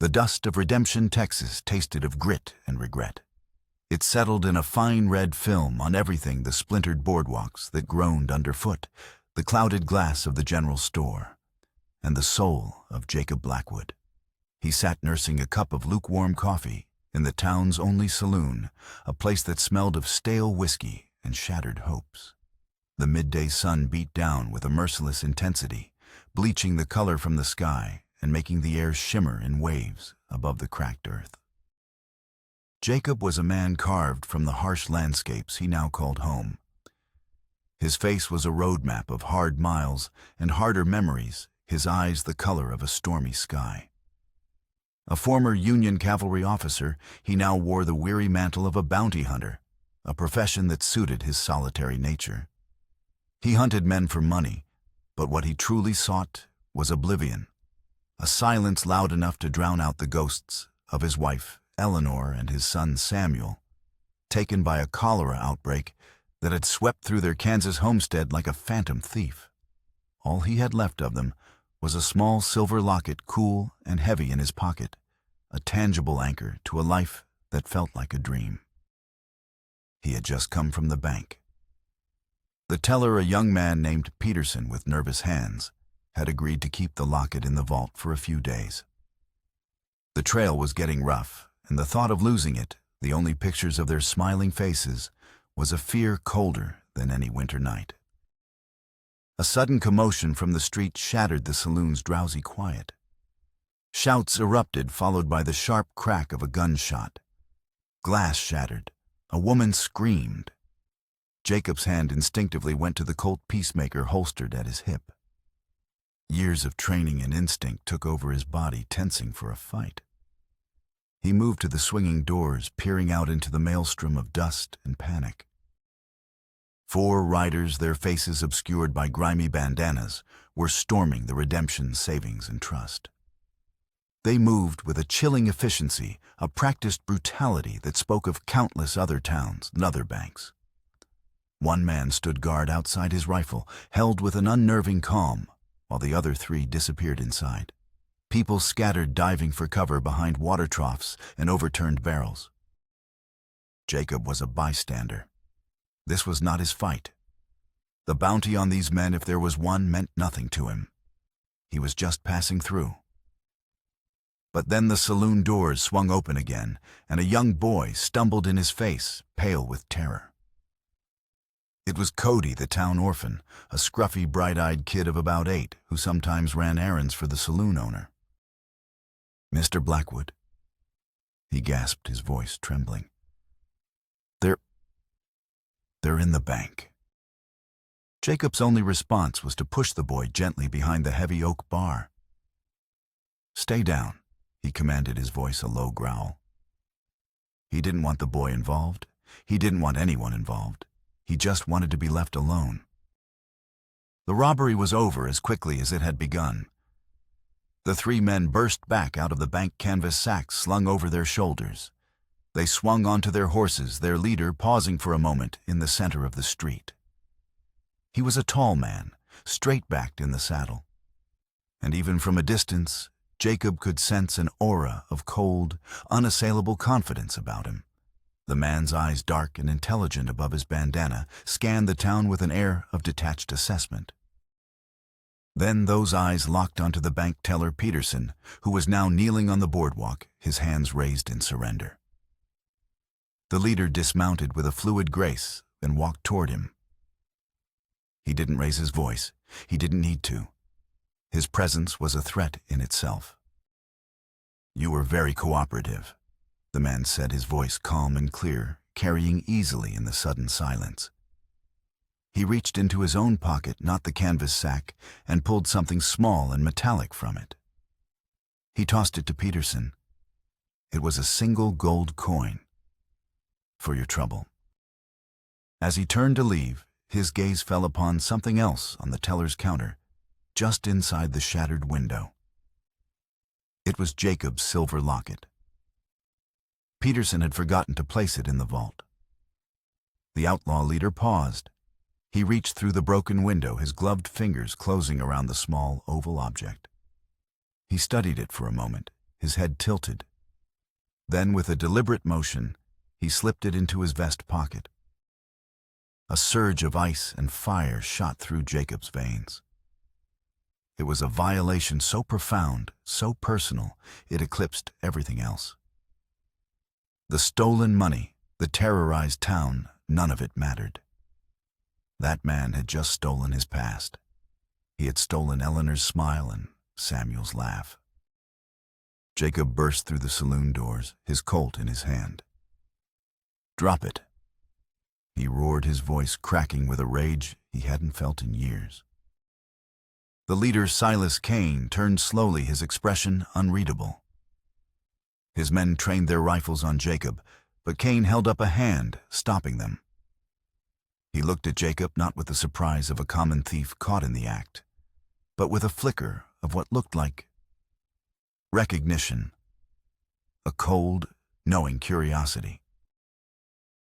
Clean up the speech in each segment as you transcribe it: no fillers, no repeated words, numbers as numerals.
The dust of Redemption, Texas tasted of grit and regret. It settled in a fine red film on everything: the splintered boardwalks that groaned underfoot, the clouded glass of the general store, and the soul of Jacob Blackwood. He sat nursing a cup of lukewarm coffee in the town's only saloon, a place that smelled of stale whiskey and shattered hopes. The midday sun beat down with a merciless intensity, bleaching the color from the sky and making the air shimmer in waves above the cracked earth. Jacob was a man carved from the harsh landscapes he now called home. His face was a roadmap of hard miles and harder memories, his eyes the color of a stormy sky. A former Union cavalry officer, he now wore the weary mantle of a bounty hunter, a profession that suited his solitary nature. He hunted men for money, but what he truly sought was oblivion, a silence loud enough to drown out the ghosts of his wife, Eleanor, and his son, Samuel, taken by a cholera outbreak that had swept through their Kansas homestead like a phantom thief. All he had left of them was a small silver locket, cool and heavy in his pocket, a tangible anchor to a life that felt like a dream. He had just come from the bank. The teller, a young man named Peterson with nervous hands, had agreed to keep the locket in the vault for a few days. The trail was getting rough, and the thought of losing it, the only pictures of their smiling faces, was a fear colder than any winter night. A sudden commotion from the street shattered the saloon's drowsy quiet. Shouts erupted, followed by the sharp crack of a gunshot. Glass shattered. A woman screamed. Jacob's hand instinctively went to the Colt Peacemaker holstered at his hip. Years of training and instinct took over his body, tensing for a fight. He moved to the swinging doors, peering out into the maelstrom of dust and panic. 4 riders, their faces obscured by grimy bandanas, were storming the Redemption Savings and Trust. They moved with a chilling efficiency, a practiced brutality that spoke of countless other towns and other banks. One man stood guard outside his rifle, held with an unnerving calm, while the other 3 disappeared inside. People scattered, diving for cover behind water troughs and overturned barrels. Jacob was a bystander. This was not his fight. The bounty on these men, if there was one, meant nothing to him. He was just passing through. But then the saloon doors swung open again, and a young boy stumbled in his face, pale with terror. It was Cody, the town orphan, a scruffy, bright-eyed kid of about 8 who sometimes ran errands for the saloon owner. "Mr. Blackwood," he gasped, his voice trembling. They're in the bank." Jacob's only response was to push the boy gently behind the heavy oak bar. "Stay down," he commanded, his voice a low growl. He didn't want the boy involved. He didn't want anyone involved. He just wanted to be left alone. The robbery was over as quickly as it had begun. The 3 men burst back out of the bank canvas sacks slung over their shoulders. They swung onto their horses, their leader pausing for a moment in the center of the street. He was a tall man, straight-backed in the saddle. And even from a distance, Jacob could sense an aura of cold, unassailable confidence about him. The man's eyes, dark and intelligent above his bandana, scanned the town with an air of detached assessment. Then those eyes locked onto the bank teller Peterson, who was now kneeling on the boardwalk, his hands raised in surrender. The leader dismounted with a fluid grace and walked toward him. He didn't raise his voice. He didn't need to. His presence was a threat in itself. "You were very cooperative," the man said, his voice calm and clear, carrying easily in the sudden silence. He reached into his own pocket, not the canvas sack, and pulled something small and metallic from it. He tossed it to Peterson. It was a single gold coin. "For your trouble." As he turned to leave, his gaze fell upon something else on the teller's counter, just inside the shattered window. It was Jacob's silver locket. Peterson had forgotten to place it in the vault. The outlaw leader paused. He reached through the broken window, his gloved fingers closing around the small oval object. He studied it for a moment, his head tilted. Then, with a deliberate motion, he slipped it into his vest pocket. A surge of ice and fire shot through Jacob's veins. It was a violation so profound, so personal, it eclipsed everything else. The stolen money, the terrorized town, none of it mattered. That man had just stolen his past. He had stolen Eleanor's smile and Samuel's laugh. Jacob burst through the saloon doors, his Colt in his hand. "Drop it," he roared, his voice cracking with a rage he hadn't felt in years. The leader, Silas Kane, turned slowly, his expression unreadable. His men trained their rifles on Jacob, but Kane held up a hand, stopping them. He looked at Jacob not with the surprise of a common thief caught in the act, but with a flicker of what looked like recognition, a cold, knowing curiosity.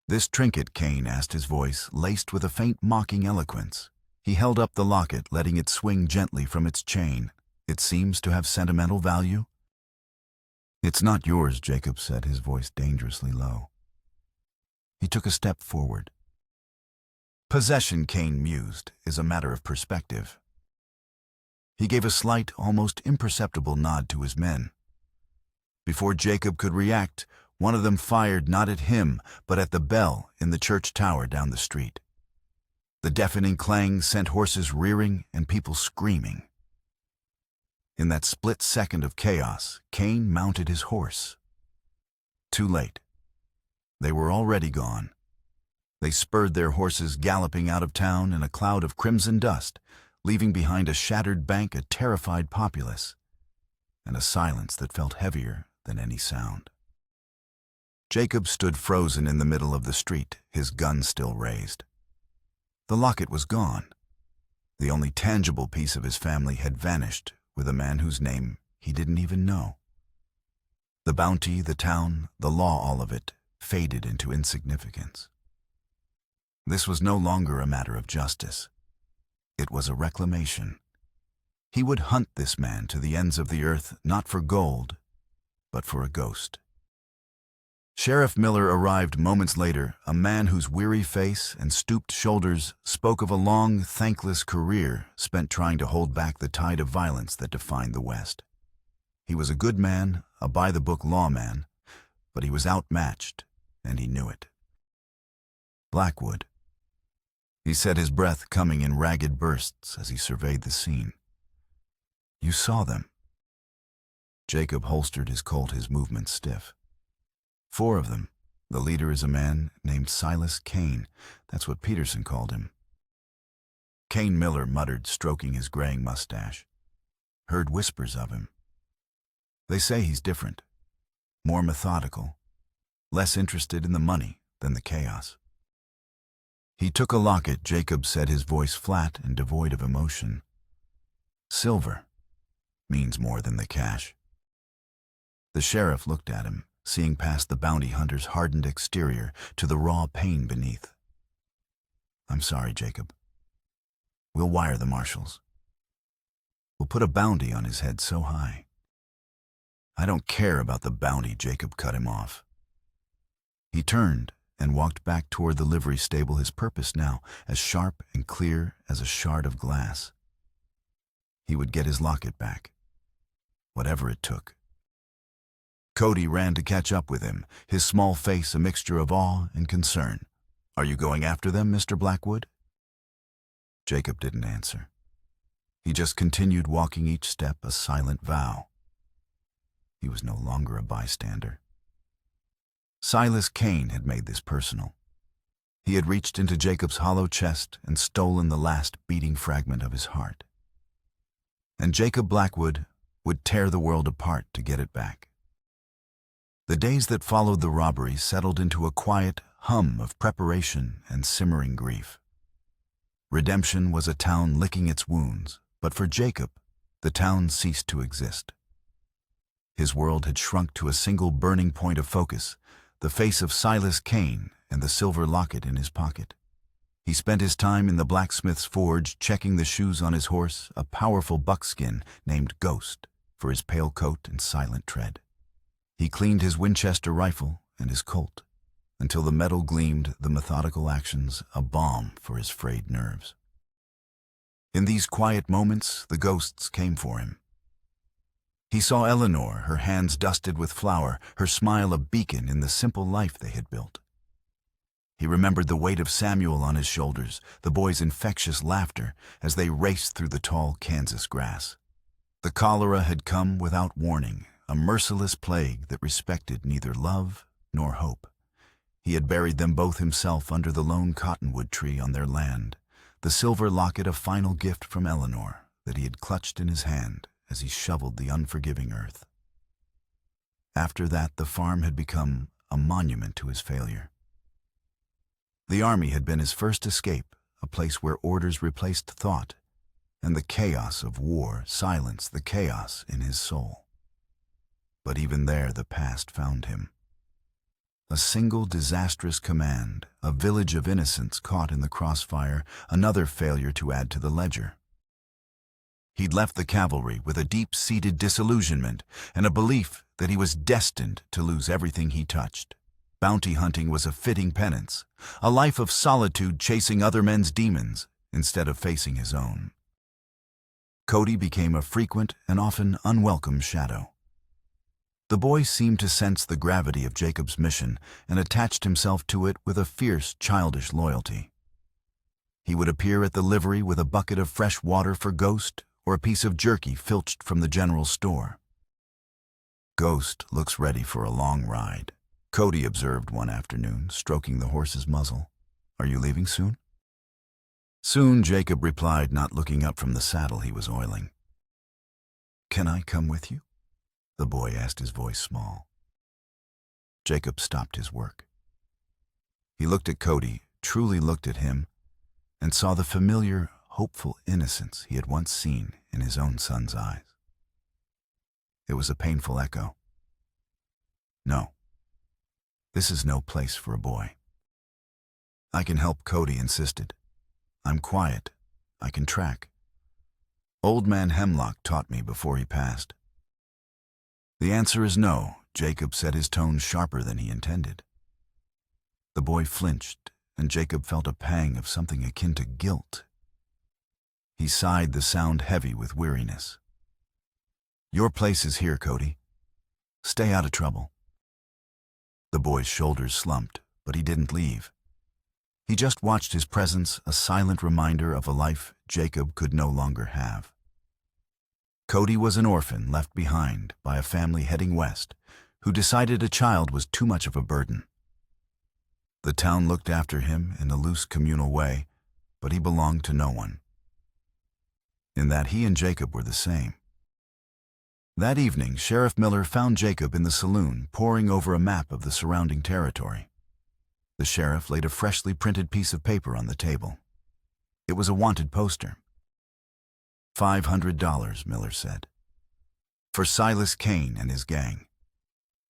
"This trinket," Kane asked, his voice laced with a faint mocking eloquence. He held up the locket, letting it swing gently from its chain. "It seems to have sentimental value?" "It's not yours," Jacob said, his voice dangerously low. He took a step forward. "Possession," Kane mused, "is a matter of perspective." He gave a slight, almost imperceptible nod to his men. Before Jacob could react, one of them fired not at him, but at the bell in the church tower down the street. The deafening clang sent horses rearing and people screaming. In that split second of chaos, Kane mounted his horse. Too late. They were already gone. They spurred their horses, galloping out of town in a cloud of crimson dust, leaving behind a shattered bank, a terrified populace, and a silence that felt heavier than any sound. Jacob stood frozen in the middle of the street, his gun still raised. The locket was gone. The only tangible piece of his family had vanished with a man whose name he didn't even know. The bounty, the town, the law, all of it faded into insignificance. This was no longer a matter of justice. It was a reclamation. He would hunt this man to the ends of the earth, not for gold, but for a ghost. Sheriff Miller arrived moments later, a man whose weary face and stooped shoulders spoke of a long, thankless career spent trying to hold back the tide of violence that defined the West. He was a good man, a by-the-book lawman, but he was outmatched, and he knew it. "Blackwood," he said, his breath coming in ragged bursts as he surveyed the scene. "You saw them." Jacob holstered his Colt, his movements stiff. "4 of them. The leader is a man named Silas Kane. That's what Peterson called him." Kane Miller muttered, stroking his graying mustache. "Heard whispers of him. They say he's different, more methodical, less interested in the money than the chaos." He took a locket, Jacob said, his voice flat and devoid of emotion. "Silver means more than the cash." The sheriff looked at him, seeing past the bounty hunter's hardened exterior to the raw pain beneath. "I'm sorry, Jacob. We'll wire the marshals. We'll put a bounty on his head so high." "I don't care about the bounty," Jacob cut him off. He turned and walked back toward the livery stable, his purpose now as sharp and clear as a shard of glass. He would get his locket back, whatever it took. Cody ran to catch up with him, his small face a mixture of awe and concern. "Are you going after them, Mr. Blackwood?" Jacob didn't answer. He just continued walking, each step a silent vow. He was no longer a bystander. Silas Kane had made this personal. He had reached into Jacob's hollow chest and stolen the last beating fragment of his heart. And Jacob Blackwood would tear the world apart to get it back. The days that followed the robbery settled into a quiet hum of preparation and simmering grief. Redemption was a town licking its wounds, but for Jacob, the town ceased to exist. His world had shrunk to a single burning point of focus, the face of Silas Kane and the silver locket in his pocket. He spent his time in the blacksmith's forge, checking the shoes on his horse, a powerful buckskin named Ghost, for his pale coat and silent tread. He cleaned his Winchester rifle and his Colt, until the metal gleamed, the methodical actions a balm for his frayed nerves. In these quiet moments, the ghosts came for him. He saw Eleanor, her hands dusted with flour, her smile a beacon in the simple life they had built. He remembered the weight of Samuel on his shoulders, the boy's infectious laughter as they raced through the tall Kansas grass. The cholera had come without warning, a merciless plague that respected neither love nor hope. He had buried them both himself under the lone cottonwood tree on their land, the silver locket a final gift from Eleanor that he had clutched in his hand as he shoveled the unforgiving earth. After that, the farm had become a monument to his failure. The army had been his first escape, a place where orders replaced thought, and the chaos of war silenced the chaos in his soul. But even there, the past found him. A single disastrous command, a village of innocents caught in the crossfire, another failure to add to the ledger. He'd left the cavalry with a deep-seated disillusionment and a belief that he was destined to lose everything he touched. Bounty hunting was a fitting penance, a life of solitude chasing other men's demons instead of facing his own. Cody became a frequent and often unwelcome shadow. The boy seemed to sense the gravity of Jacob's mission and attached himself to it with a fierce, childish loyalty. He would appear at the livery with a bucket of fresh water for Ghost or a piece of jerky filched from the general store. "Ghost looks ready for a long ride," Cody observed one afternoon, stroking the horse's muzzle. "Are you leaving soon?" Soon, Jacob replied, not looking up from the saddle he was oiling. "Can I come with you?" the boy asked, his voice small. Jacob stopped his work. He looked at Cody, truly looked at him, and saw the familiar, hopeful innocence he had once seen in his own son's eyes. It was a painful echo. "No, this is no place for a boy." "I can help," Cody insisted. "I'm quiet. I can track. Old man Hemlock taught me before he passed." "The answer is no," Jacob said, his tone sharper than he intended. The boy flinched, and Jacob felt a pang of something akin to guilt. He sighed, the sound heavy with weariness. "Your place is here, Cody. Stay out of trouble." The boy's shoulders slumped, but he didn't leave. He just watched his presence, a silent reminder of a life Jacob could no longer have. Cody was an orphan left behind by a family heading west who decided a child was too much of a burden. The town looked after him in a loose communal way, but he belonged to no one. In that, he and Jacob were the same. That evening, Sheriff Miller found Jacob in the saloon, poring over a map of the surrounding territory. The sheriff laid a freshly printed piece of paper on the table. It was a wanted poster. $500, Miller said. For Silas Kane and his gang.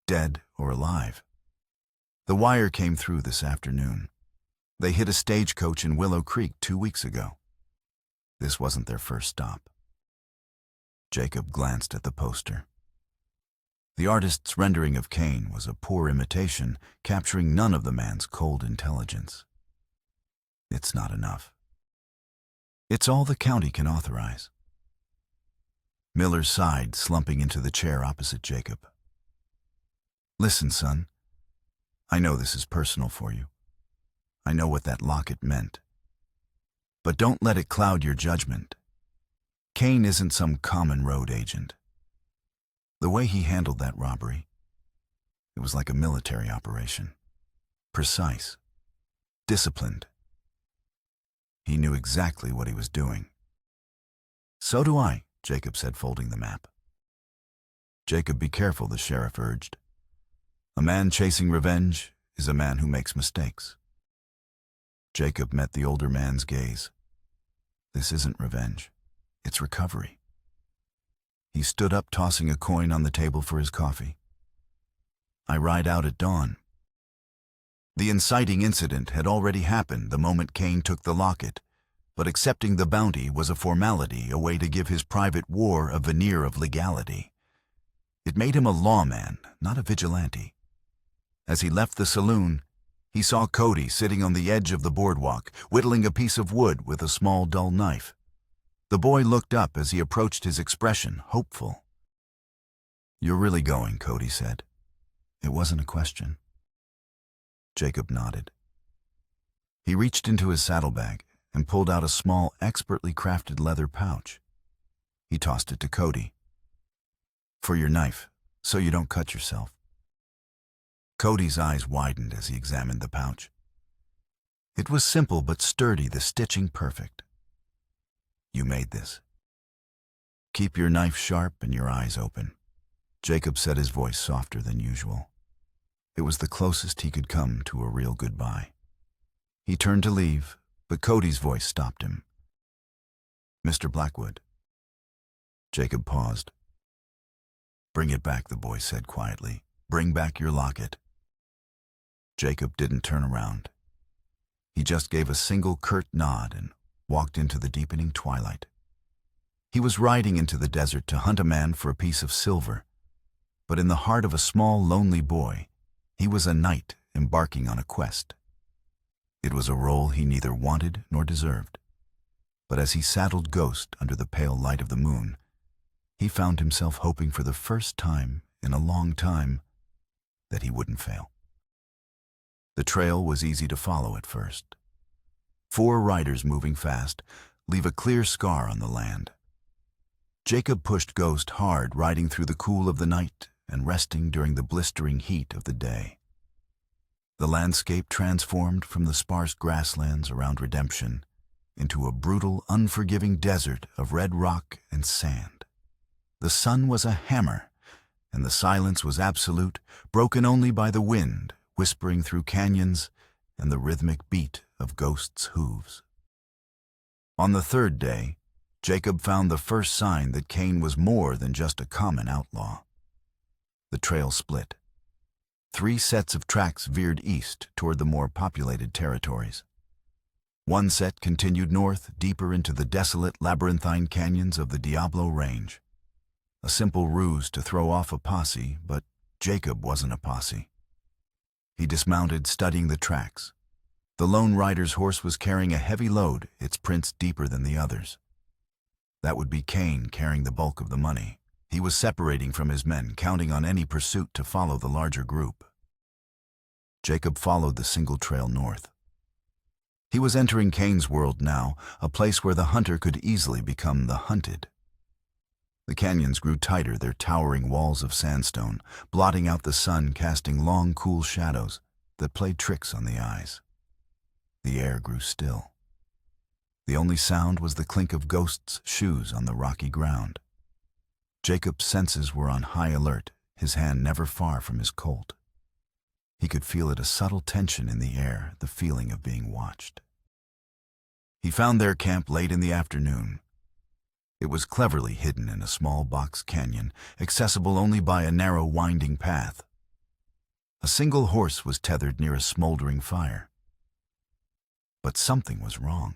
Dead or alive. The wire came through this afternoon. They hit a stagecoach in Willow Creek 2 weeks ago. This wasn't their first stop. Jacob glanced at the poster. The artist's rendering of Kane was a poor imitation, capturing none of the man's cold intelligence. It's not enough. It's all the county can authorize. Miller sighed, slumping into the chair opposite Jacob. Listen, son. I know this is personal for you. I know what that locket meant. But don't let it cloud your judgment. Kane isn't some common road agent. The way he handled that robbery, it was like a military operation. Precise. Disciplined. He knew exactly what he was doing. So do I, Jacob said, folding the map. Jacob, be careful, the sheriff urged. A man chasing revenge is a man who makes mistakes. Jacob met the older man's gaze. This isn't revenge. It's recovery. He stood up, tossing a coin on the table for his coffee. I ride out at dawn. The inciting incident had already happened the moment Kane took the locket, but accepting the bounty was a formality, a way to give his private war a veneer of legality. It made him a lawman, not a vigilante. As he left the saloon, he saw Cody sitting on the edge of the boardwalk, whittling a piece of wood with a small, dull knife. The boy looked up as he approached, his expression hopeful. "You're really going," Cody said. It wasn't a question. Jacob nodded. He reached into his saddlebag and pulled out a small, expertly crafted leather pouch. He tossed it to Cody. "For your knife, so you don't cut yourself." Cody's eyes widened as he examined the pouch. It was simple but sturdy, the stitching perfect. "You made this. Keep your knife sharp and your eyes open." Jacob said, his voice softer than usual. It was the closest he could come to a real goodbye. He turned to leave, but Cody's voice stopped him. "Mr. Blackwood." Jacob paused. "Bring it back," the boy said quietly. "Bring back your locket." Jacob didn't turn around. He just gave a single curt nod and walked into the deepening twilight. He was riding into the desert to hunt a man for a piece of silver, but in the heart of a small, lonely boy, he was a knight embarking on a quest. It was a role he neither wanted nor deserved, but as he saddled Ghost under the pale light of the moon, he found himself hoping for the first time in a long time that he wouldn't fail. The trail was easy to follow at first. 4 riders moving fast leave a clear scar on the land. Jacob pushed Ghost hard, riding through the cool of the night and resting during the blistering heat of the day. The landscape transformed from the sparse grasslands around Redemption into a brutal, unforgiving desert of red rock and sand. The sun was a hammer, and the silence was absolute, broken only by the wind whispering through canyons and the rhythmic beat of Ghost's hooves. On the 3rd day, Jacob found the first sign that Cain was more than just a common outlaw. The trail split. 3 sets of tracks veered east toward the more populated territories. One set continued north, deeper into the desolate, labyrinthine canyons of the Diablo Range. A simple ruse to throw off a posse, but Jacob wasn't a posse. He dismounted, studying the tracks. The lone rider's horse was carrying a heavy load, its prints deeper than the others. That would be Cain carrying the bulk of the money. He was separating from his men, counting on any pursuit to follow the larger group. Jacob followed the single trail north. He was entering Cain's world now, a place where the hunter could easily become the hunted. The canyons grew tighter, their towering walls of sandstone, blotting out the sun, casting long, cool shadows that played tricks on the eyes. The air grew still. The only sound was the clink of Ghost's shoes on the rocky ground. Jacob's senses were on high alert, his hand never far from his Colt. He could feel it, a subtle tension in the air, the feeling of being watched. He found their camp late in the afternoon. It was cleverly hidden in a small box canyon, accessible only by a narrow, winding path. A single horse was tethered near a smoldering fire. But something was wrong.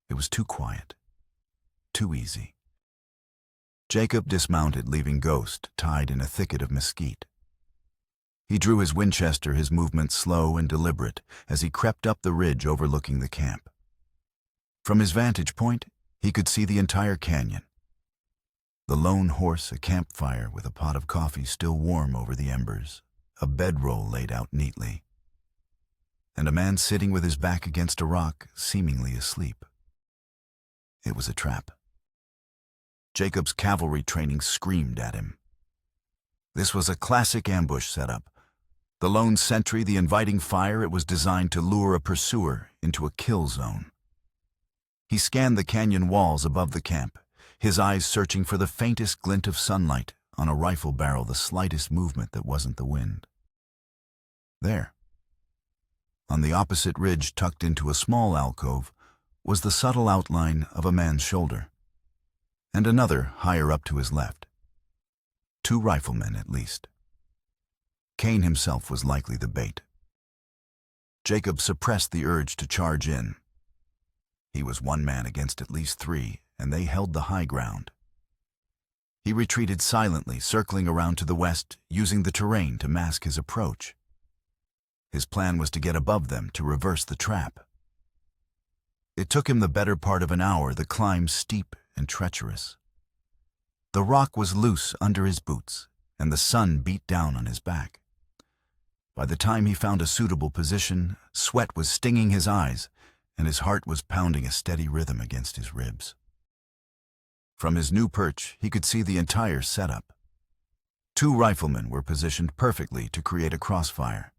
It was too quiet, too easy. Jacob dismounted, leaving Ghost tied in a thicket of mesquite. He drew his Winchester, his movements slow and deliberate, as he crept up the ridge overlooking the camp. From his vantage point, he could see the entire canyon. The lone horse, a campfire with a pot of coffee still warm over the embers, a bedroll laid out neatly, and a man sitting with his back against a rock, seemingly asleep. It was a trap. Jacob's cavalry training screamed at him. This was a classic ambush setup. The lone sentry, the inviting fire, it was designed to lure a pursuer into a kill zone. He scanned the canyon walls above the camp, his eyes searching for the faintest glint of sunlight on a rifle barrel, the slightest movement that wasn't the wind. There, on the opposite ridge, tucked into a small alcove, was the subtle outline of a man's shoulder, and another higher up to his left. 2 riflemen at least. Cain himself was likely the bait. Jacob suppressed the urge to charge in. He was one man against at least 3, and they held the high ground. He retreated silently, circling around to the west, using the terrain to mask his approach. His plan was to get above them to reverse the trap. It took him the better part of an hour, the climb steep and treacherous. The rock was loose under his boots, and the sun beat down on his back. By the time he found a suitable position, sweat was stinging his eyes, and his heart was pounding a steady rhythm against his ribs. From his new perch, he could see the entire setup. 2 riflemen were positioned perfectly to create a crossfire.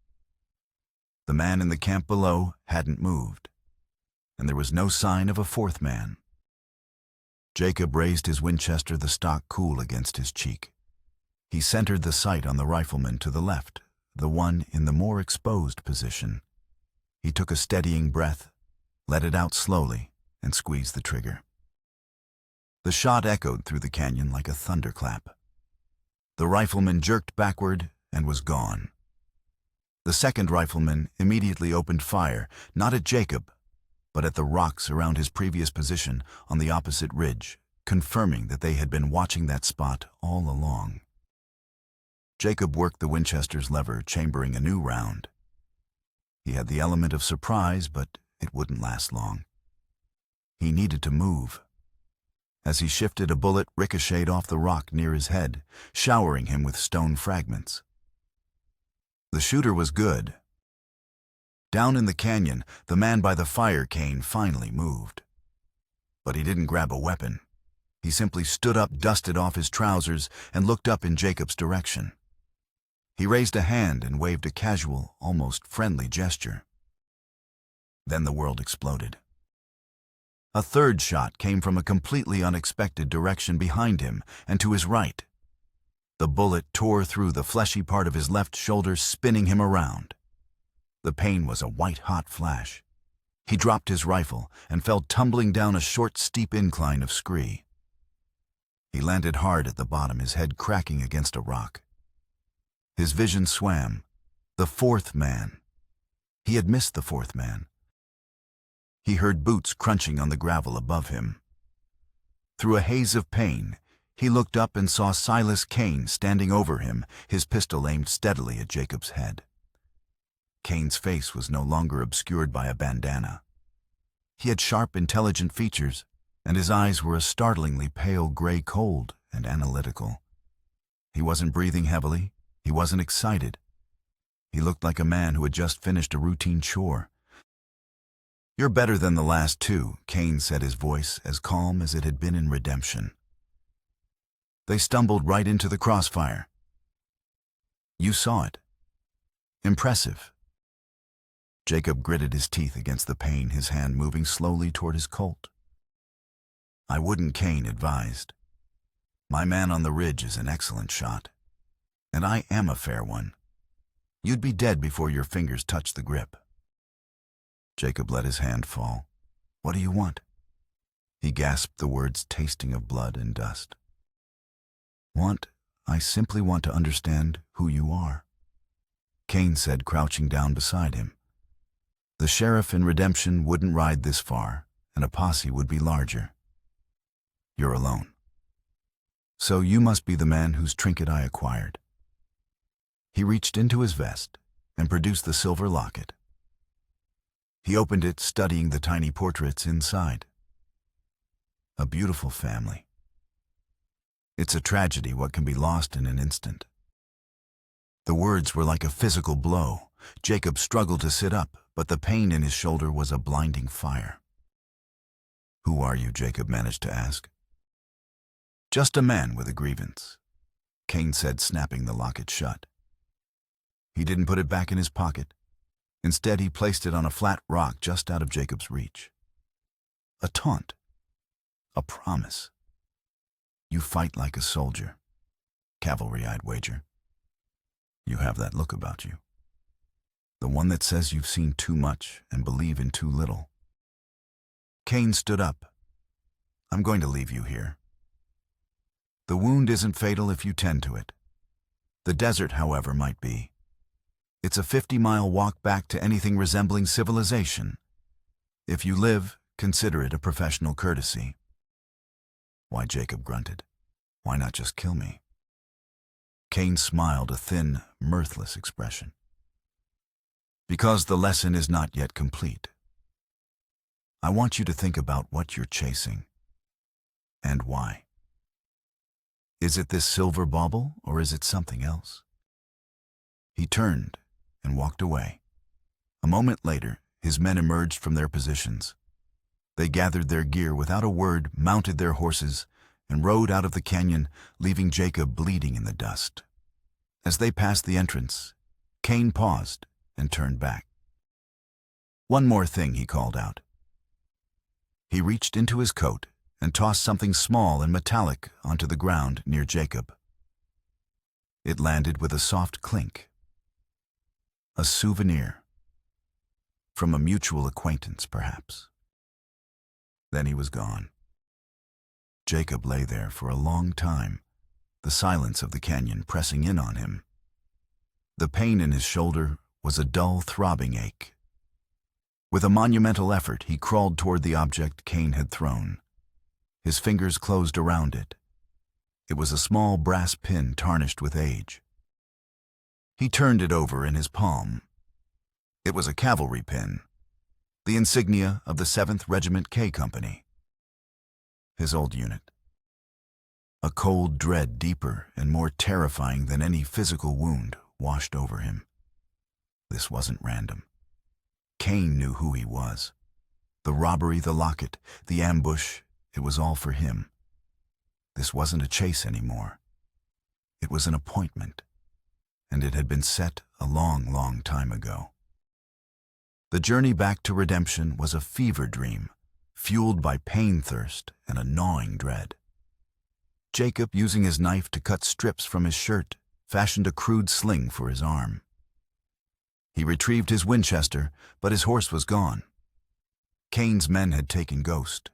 The man in the camp below hadn't moved, and there was no sign of a 4th man. Jacob raised his Winchester, the stock cool against his cheek. He centered the sight on the rifleman to the left, the one in the more exposed position. He took a steadying breath, let it out slowly, and squeezed the trigger. The shot echoed through the canyon like a thunderclap. The rifleman jerked backward and was gone. The 2nd rifleman immediately opened fire, not at Jacob, but at the rocks around his previous position on the opposite ridge, confirming that they had been watching that spot all along. Jacob worked the Winchester's lever, chambering a new round. He had the element of surprise, but it wouldn't last long. He needed to move. As he shifted, a bullet ricocheted off the rock near his head, showering him with stone fragments. The shooter was good. Down in the canyon, the man by the fire cane finally moved. But he didn't grab a weapon. He simply stood up, dusted off his trousers, and looked up in Jacob's direction. He raised a hand and waved a casual, almost friendly gesture. Then the world exploded. A 3rd shot came from a completely unexpected direction behind him and to his right. The bullet tore through the fleshy part of his left shoulder, spinning him around. The pain was a white-hot flash. He dropped his rifle and fell tumbling down a short, steep incline of scree. He landed hard at the bottom, his head cracking against a rock. His vision swam. The 4th man. He had missed the 4th man. He heard boots crunching on the gravel above him. Through a haze of pain, he looked up and saw Silas Kane standing over him, his pistol aimed steadily at Jacob's head. Kane's face was no longer obscured by a bandana. He had sharp, intelligent features, and his eyes were a startlingly pale gray, cold and analytical. He wasn't breathing heavily. He wasn't excited. He looked like a man who had just finished a routine chore. "You're better than the last 2, Kane said, his voice as calm as it had been in Redemption. "They stumbled right into the crossfire. You saw it. Impressive." Jacob gritted his teeth against the pain, his hand moving slowly toward his Colt. "I wouldn't," Kane advised. "My man on the ridge is an excellent shot. And I am a fair one. You'd be dead before your fingers touch the grip." Jacob let his hand fall. "What do you want?" He gasped the words, tasting of blood and dust. I simply want to understand who you are," Kane said, crouching down beside him. The sheriff in Redemption wouldn't ride this far, and a posse would be larger. "You're alone. So you must be the man whose trinket I acquired." He reached into his vest and produced the silver locket. He opened it, studying the tiny portraits inside. A beautiful family. It's a tragedy what can be lost in an instant. The words were like a physical blow. Jacob struggled to sit up, but the pain in his shoulder was a blinding fire. "Who are you?" Jacob managed to ask. "Just a man with a grievance," Kane said, snapping the locket shut. He didn't put it back in his pocket. Instead, he placed it on a flat rock just out of Jacob's reach. A taunt. A promise. "You fight like a soldier. Cavalry, I'd wager. You have that look about you. The one that says you've seen too much and believe in too little." Kane stood up. "I'm going to leave you here. The wound isn't fatal if you tend to it. The desert, however, might be. It's a 50-mile walk back to anything resembling civilization. If you live, consider it a professional courtesy." "Why?" Jacob grunted. Why not just kill me? Cain smiled a thin, mirthless expression. Because the lesson is not yet complete. I want you to think about what you're chasing and why. Is it this silver bauble or is it something else? He turned and walked away. A moment later, his men emerged from their positions. They gathered their gear without a word, mounted their horses, and rode out of the canyon, leaving Jacob bleeding in the dust. As they passed the entrance, Cain paused and turned back. "One more thing," he called out. He reached into his coat and tossed something small and metallic onto the ground near Jacob. It landed with a soft clink. A souvenir. From a mutual acquaintance, perhaps. Then he was gone. Jacob lay there for a long time, the silence of the canyon pressing in on him. The pain in his shoulder was a dull, throbbing ache. With a monumental effort, he crawled toward the object Cain had thrown. His fingers closed around it. It was a small brass pin tarnished with age. He turned it over in his palm. It was a cavalry pin, the insignia of the 7th Regiment K Company. His old unit. A cold dread deeper and more terrifying than any physical wound washed over him. This wasn't random. Cain knew who he was. The robbery, the locket, the ambush, it was all for him. This wasn't a chase anymore. It was an appointment, and it had been set a long, long time ago. The journey back to redemption was a fever dream, fueled by pain-thirst and a gnawing dread. Jacob, using his knife to cut strips from his shirt, fashioned a crude sling for his arm. He retrieved his Winchester, but his horse was gone. Cain's men had taken Ghost.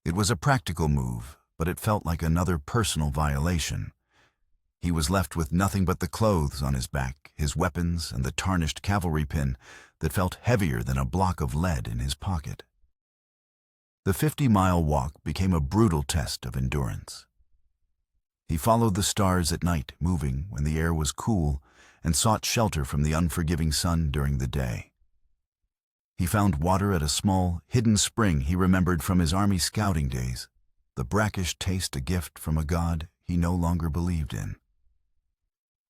It was a practical move, but it felt like another personal violation. He was left with nothing but the clothes on his back, his weapons, and the tarnished cavalry pin that felt heavier than a block of lead in his pocket. The 50-mile walk became a brutal test of endurance. He followed the stars at night, moving when the air was cool, and sought shelter from the unforgiving sun during the day. He found water at a small, hidden spring he remembered from his army scouting days, the brackish taste a gift from a god he no longer believed in.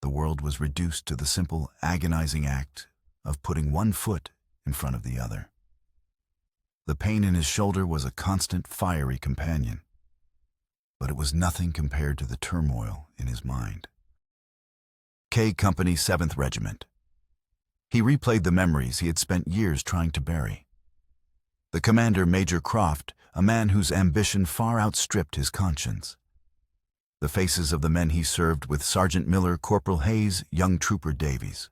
The world was reduced to the simple, agonizing act of putting one foot in front of the other. The pain in his shoulder was a constant, fiery companion, but it was nothing compared to the turmoil in his mind. K Company 7th Regiment. He replayed the memories he had spent years trying to bury. The commander, Major Croft, a man whose ambition far outstripped his conscience. The faces of the men he served with Sergeant Miller, Corporal Hayes, young Trooper Davies.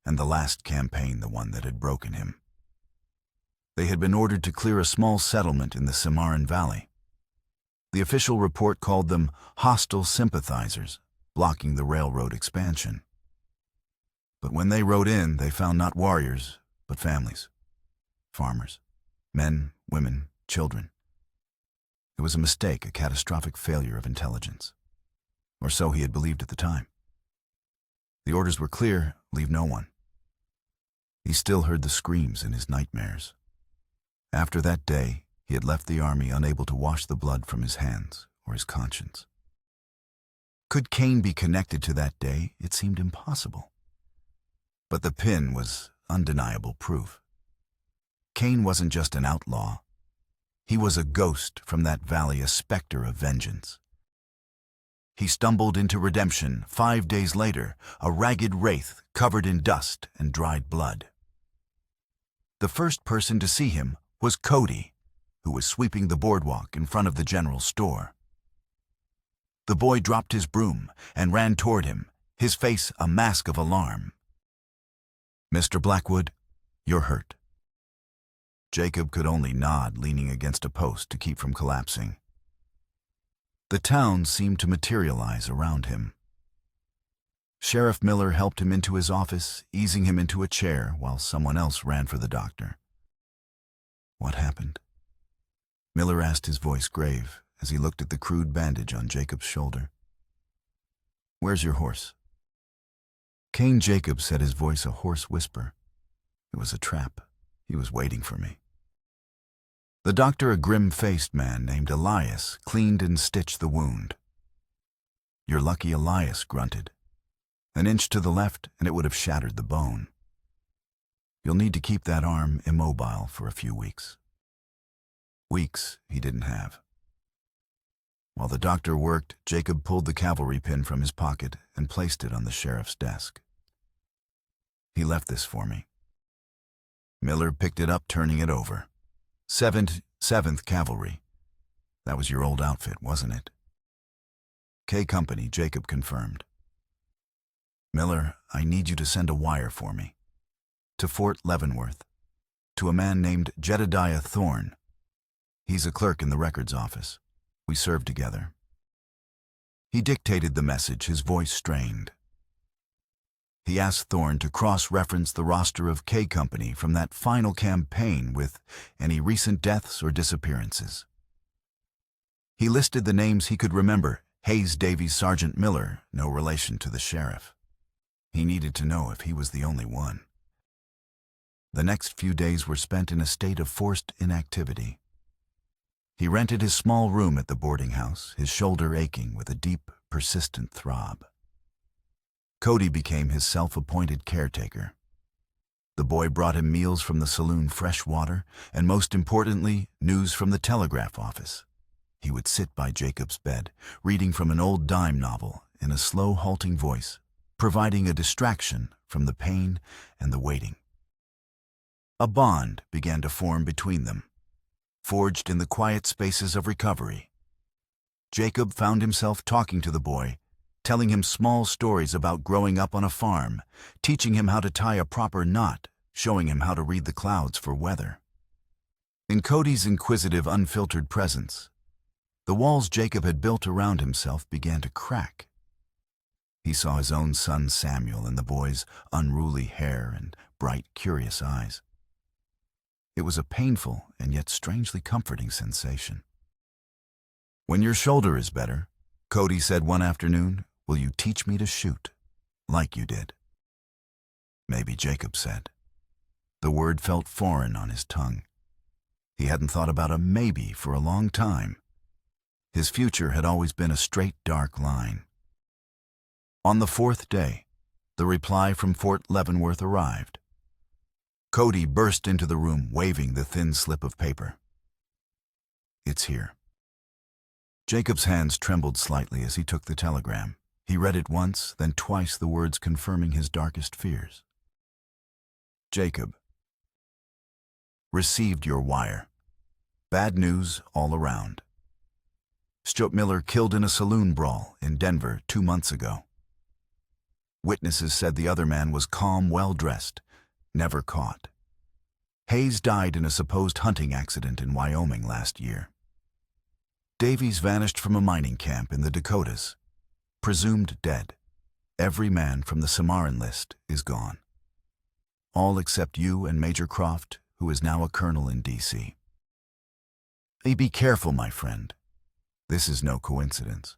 And the last campaign, the one that had broken him. They had been ordered to clear a small settlement in the Cimarron Valley. The official report called them hostile sympathizers, blocking the railroad expansion. But when they rode in, they found not warriors, but families. Farmers. Men, women, children. It was a mistake, a catastrophic failure of intelligence. Or so he had believed at the time. The orders were clear: leave no one. He still heard the screams in his nightmares. After that day, he had left the army unable to wash the blood from his hands or his conscience. Could Cain be connected to that day? It seemed impossible. But the pin was undeniable proof. Cain wasn't just an outlaw. He was a ghost from that valley, a specter of vengeance. He stumbled into redemption 5 days later, a ragged wraith covered in dust and dried blood. The first person to see him was Cody, who was sweeping the boardwalk in front of the general store. The boy dropped his broom and ran toward him, his face a mask of alarm. "Mr. Blackwood, you're hurt." Jacob could only nod, leaning against a post to keep from collapsing. The town seemed to materialize around him. Sheriff Miller helped him into his office, easing him into a chair while someone else ran for the doctor. "What happened?" Miller asked, his voice grave, as he looked at the crude bandage on Jacob's shoulder. "Where's your horse?" Cain Jacob said, his voice a hoarse whisper. It was a trap. He was waiting for me. The doctor, a grim-faced man named Elias, cleaned and stitched the wound. "You're lucky," Elias grunted. "An inch to the left and it would have shattered the bone. You'll need to keep that arm immobile for a few weeks." Weeks he didn't have. While the doctor worked, Jacob pulled the cavalry pin from his pocket and placed it on the sheriff's desk. "He left this for me." Miller picked it up, turning it over. 7th Cavalry. That was your old outfit, wasn't it?" "K Company," Jacob confirmed. "Miller, I need you to send a wire for me. To Fort Leavenworth. To a man named Jedediah Thorne. He's a clerk in the records office. We served together." He dictated the message, his voice strained. He asked Thorne to cross-reference the roster of K Company from that final campaign with any recent deaths or disappearances. He listed the names he could remember. Hayes Davies Sergeant Miller, no relation to the sheriff. He needed to know if he was the only one. The next few days were spent in a state of forced inactivity. He rented his small room at the boarding house, his shoulder aching with a deep, persistent throb. Cody became his self-appointed caretaker. The boy brought him meals from the saloon, fresh water, and most importantly, news from the telegraph office. He would sit by Jacob's bed, reading from an old dime novel in a slow, halting voice, providing a distraction from the pain and the waiting. A bond began to form between them, forged in the quiet spaces of recovery. Jacob found himself talking to the boy, telling him small stories about growing up on a farm, teaching him how to tie a proper knot, showing him how to read the clouds for weather. In Cody's inquisitive, unfiltered presence, the walls Jacob had built around himself began to crack. He saw his own son Samuel in the boy's unruly hair and bright, curious eyes. It was a painful and yet strangely comforting sensation. "When your shoulder is better," Cody said one afternoon, "will you teach me to shoot, like you did?" "Maybe," Jacob said. The word felt foreign on his tongue. He hadn't thought about a maybe for a long time. His future had always been a straight, dark line. On the 4th day, the reply from Fort Leavenworth arrived. Cody burst into the room, waving the thin slip of paper. "It's here." Jacob's hands trembled slightly as he took the telegram. He read it once, then twice, the words confirming his darkest fears. "Jacob, received your wire. Bad news all around. Stuart Miller killed in a saloon brawl in Denver 2 months ago. Witnesses said the other man was calm, well-dressed, never caught. Hayes died in a supposed hunting accident in Wyoming last year. Davies vanished from a mining camp in the Dakotas, presumed dead. Every man from the Cimarron list is gone. All except you and Major Croft, who is now a colonel in D.C. Be careful, my friend. This is no coincidence.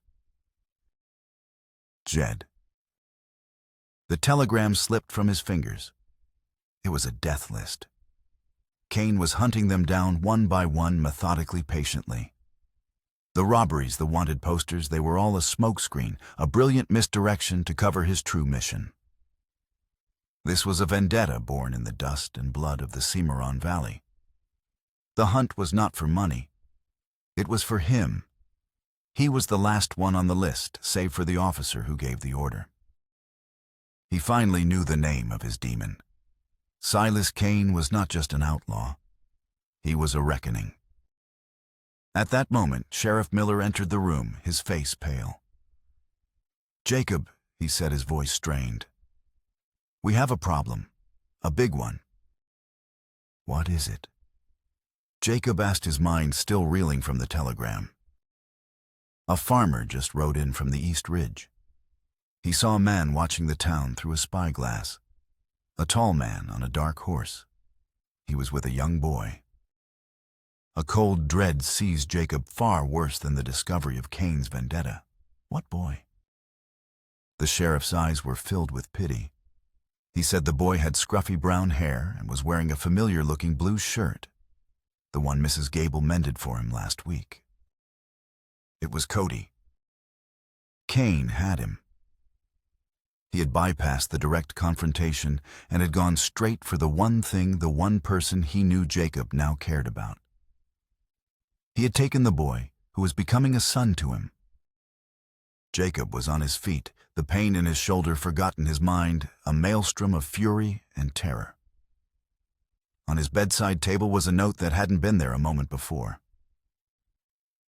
Jed." The telegram slipped from his fingers. It was a death list. Cain was hunting them down one by one, methodically, patiently. The robberies, the wanted posters, they were all a smokescreen, a brilliant misdirection to cover his true mission. This was a vendetta born in the dust and blood of the Cimarron Valley. The hunt was not for money. It was for him. He was the last one on the list, save for the officer who gave the order. He finally knew the name of his demon. Silas Cain was not just an outlaw. He was a reckoning. At that moment, Sheriff Miller entered the room, his face pale. "Jacob," he said, his voice strained. "We have a problem. A big one." "What is it?" Jacob asked, his mind still reeling from the telegram. A farmer just rode in from the East Ridge. He saw a man watching the town through a spyglass. A tall man on a dark horse. He was with a young boy. A cold dread seized Jacob, far worse than the discovery of Cain's vendetta. What boy? The sheriff's eyes were filled with pity. He said the boy had scruffy brown hair and was wearing a familiar-looking blue shirt, the one Mrs. Gable mended for him last week. It was Cody. Cain had him. He had bypassed the direct confrontation and had gone straight for the one thing, the one person he knew Jacob now cared about. He had taken the boy who was becoming a son to him. Jacob was on his feet, the pain in his shoulder forgotten, his mind a maelstrom of fury and terror. On his bedside table was a note that hadn't been there a moment before.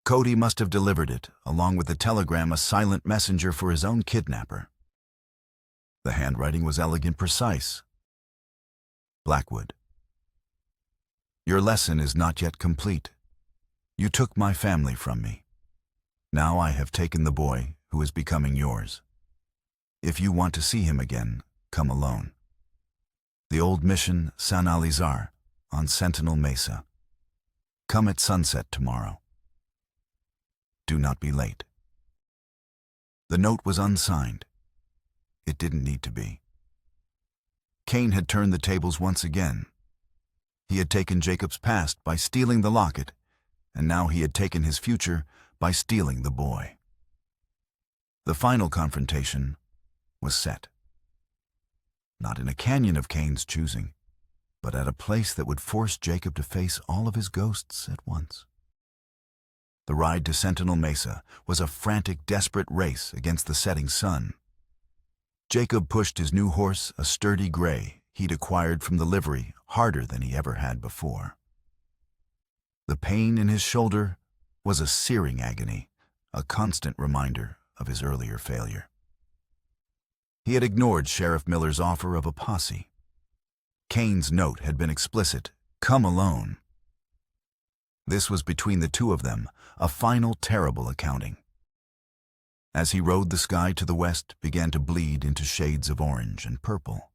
Cody must have delivered it, along with the telegram, a silent messenger for his own kidnapper. The handwriting was elegant, precise. Blackwood. Your lesson is not yet complete. You took my family from me. Now I have taken the boy who is becoming yours. If you want to see him again, come alone. The old mission, San Alizar, on Sentinel Mesa. Come at sunset tomorrow. Do not be late. The note was unsigned. It didn't need to be. Cain had turned the tables once again. He had taken Jacob's past by stealing the locket, and now he had taken his future by stealing the boy. The final confrontation was set. Not in a canyon of Cain's choosing, but at a place that would force Jacob to face all of his ghosts at once. The ride to Sentinel Mesa was a frantic, desperate race against the setting sun. Jacob pushed his new horse, a sturdy gray he'd acquired from the livery, harder than he ever had before. The pain in his shoulder was a searing agony, a constant reminder of his earlier failure. He had ignored Sheriff Miller's offer of a posse. Cain's note had been explicit, come alone. This was between the two of them, a final terrible accounting. As he rode, the sky to the west began to bleed into shades of orange and purple.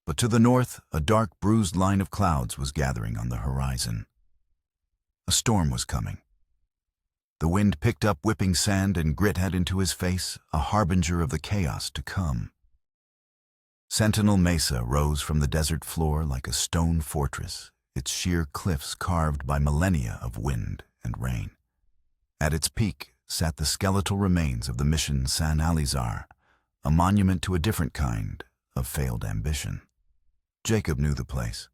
But to the north, a dark, bruised line of clouds was gathering on the horizon. A storm was coming. The wind picked up, whipping sand and grit had into his face, a harbinger of the chaos to come. Sentinel Mesa rose from the desert floor like a stone fortress, its sheer cliffs carved by millennia of wind and rain. At its peak sat the skeletal remains of the mission San Alizar, a monument to a different kind of failed ambition. Jacob knew the place.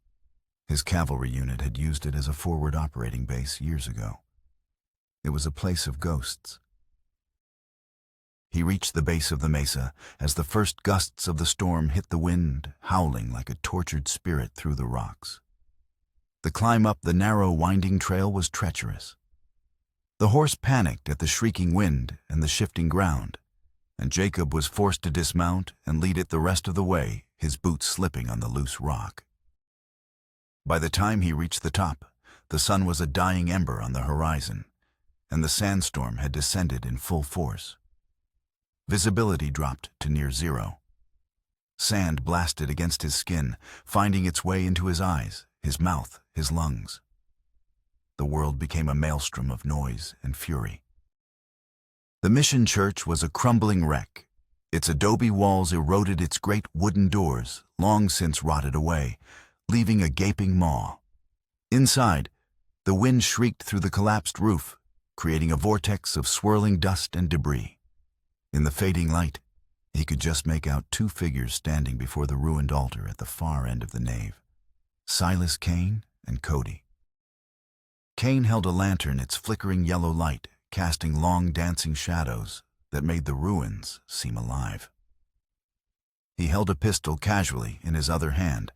His cavalry unit had used it as a forward operating base years ago. It was a place of ghosts. He reached the base of the mesa as the first gusts of the storm hit the wind, howling like a tortured spirit through the rocks. The climb up the narrow, winding trail was treacherous. The horse panicked at the shrieking wind and the shifting ground, and Jacob was forced to dismount and lead it the rest of the way, his boots slipping on the loose rock. By the time he reached the top, the sun was a dying ember on the horizon, and the sandstorm had descended in full force. Visibility dropped to near zero. Sand blasted against his skin, finding its way into his eyes, his mouth, his lungs. The world became a maelstrom of noise and fury. The mission church was a crumbling wreck. Its adobe walls eroded, its great wooden doors, long since rotted away, leaving a gaping maw. Inside, the wind shrieked through the collapsed roof, creating a vortex of swirling dust and debris. In the fading light, he could just make out two figures standing before the ruined altar at the far end of the nave, Silas Cain and Cody. Cain held a lantern, its flickering yellow light casting long dancing shadows that made the ruins seem alive. He held a pistol casually in his other hand,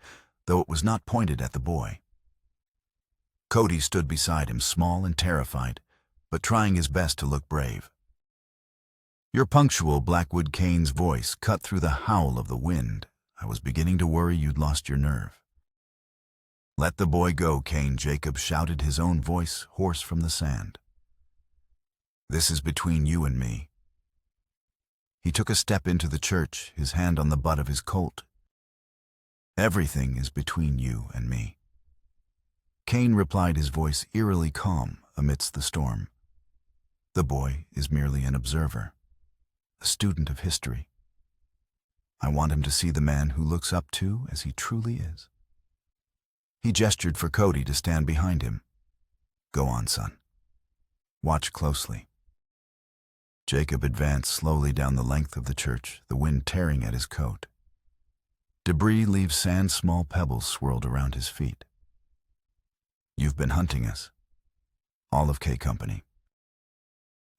though it was not pointed at the boy. Cody stood beside him, small and terrified, but trying his best to look brave. "You're punctual," Blackwood Cain's voice cut through the howl of the wind. "I was beginning to worry you'd lost your nerve." "Let the boy go, Cain," Jacob shouted, his own voice hoarse from the sand. "This is between you and me." He took a step into the church, his hand on the butt of his Colt. "Everything is between you and me." Cain replied, his voice eerily calm amidst the storm. The boy is merely an observer, a student of history. I want him to see the man who looks up to as he truly is. He gestured for Cody to stand behind him. Go on, son. Watch closely. Jacob advanced slowly down the length of the church, the wind tearing at his coat. Debris leaves sand, small pebbles swirled around his feet. You've been hunting us. All of K Company.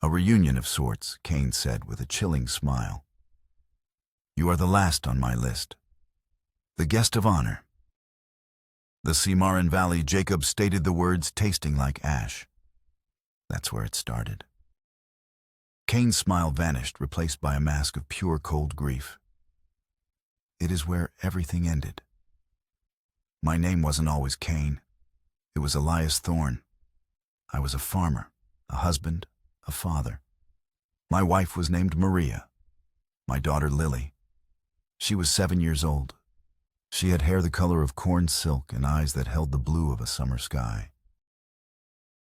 A reunion of sorts, Cain said with a chilling smile. You are the last on my list. The guest of honor. The Cimarron Valley, Jacob stated the words, tasting like ash. That's where it started. Cain's smile vanished, replaced by a mask of pure cold grief. It is where everything ended. My name wasn't always Cain. It was Elias Thorne. I was a farmer, a husband, a father. My wife was named Maria. My daughter Lily. She was 7 years old. She had hair the color of corn silk and eyes that held the blue of a summer sky.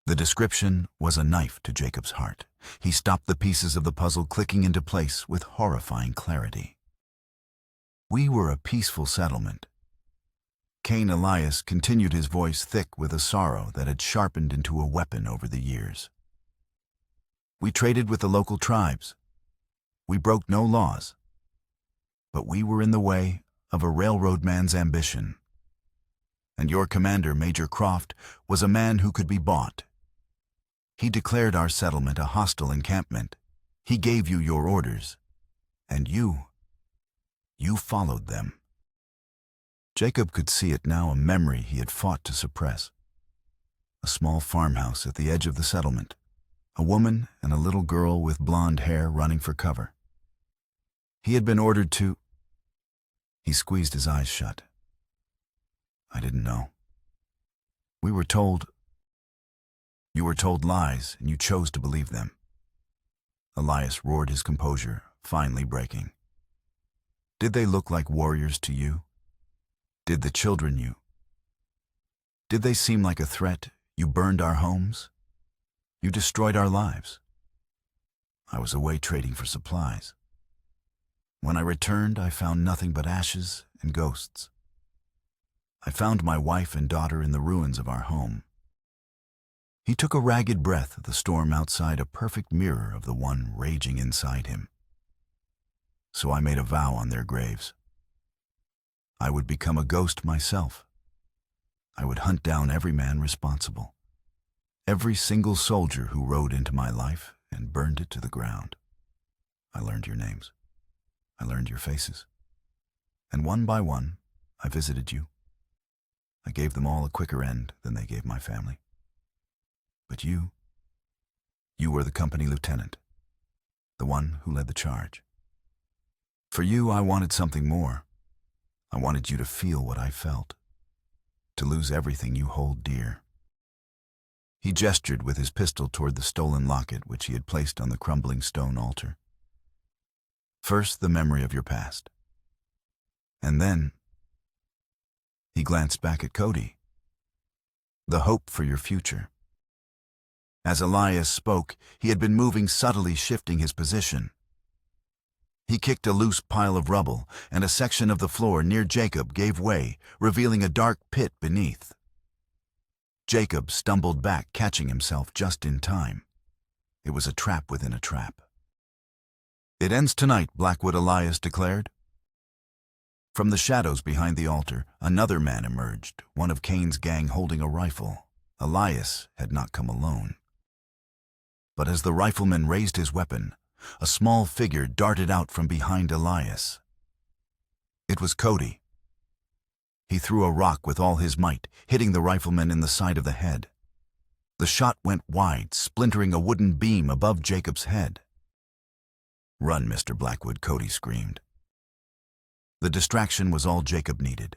The description was a knife to Jacob's heart. He stopped the pieces of the puzzle clicking into place with horrifying clarity. We were a peaceful settlement. Cain Elias continued, his voice thick with a sorrow that had sharpened into a weapon over the years. We traded with the local tribes. We broke no laws. But we were in the way of a railroad man's ambition. And your commander, Major Croft, was a man who could be bought. He declared our settlement a hostile encampment. He gave you your orders. And you followed them. Jacob could see it now, a memory he had fought to suppress. A small farmhouse at the edge of the settlement. A woman and a little girl with blonde hair running for cover. He had been ordered to... He squeezed his eyes shut. I didn't know. We were told... You were told lies, and you chose to believe them. Elias roared, his composure finally breaking. Did they look like warriors to you? Did the children you? Did they seem like a threat? You burned our homes? You destroyed our lives. I was away trading for supplies. When I returned, I found nothing but ashes and ghosts. I found my wife and daughter in the ruins of our home. He took a ragged breath at the storm outside, a perfect mirror of the one raging inside him. So I made a vow on their graves. I would become a ghost myself. I would hunt down every man responsible, every single soldier who rode into my life and burned it to the ground. I learned your names. I learned your faces. And one by one, I visited you. I gave them all a quicker end than they gave my family. But you were the company lieutenant, the one who led the charge. For you, I wanted something more. I wanted you to feel what I felt, to lose everything you hold dear. He gestured with his pistol toward the stolen locket which he had placed on the crumbling stone altar. First, the memory of your past. And then, he glanced back at Cody. The hope for your future. As Elias spoke, he had been moving subtly, shifting his position. He kicked a loose pile of rubble, and a section of the floor near Jacob gave way, revealing a dark pit beneath. Jacob stumbled back, catching himself just in time. It was a trap within a trap. It ends tonight, Blackwood, Elias declared. From the shadows behind the altar, another man emerged, one of Cain's gang holding a rifle. Elias had not come alone. But as the rifleman raised his weapon, a small figure darted out from behind Elias. It was Cody. He threw a rock with all his might, hitting the rifleman in the side of the head. The shot went wide, splintering a wooden beam above Jacob's head. Run, Mr. Blackwood, Cody screamed. The distraction was all Jacob needed.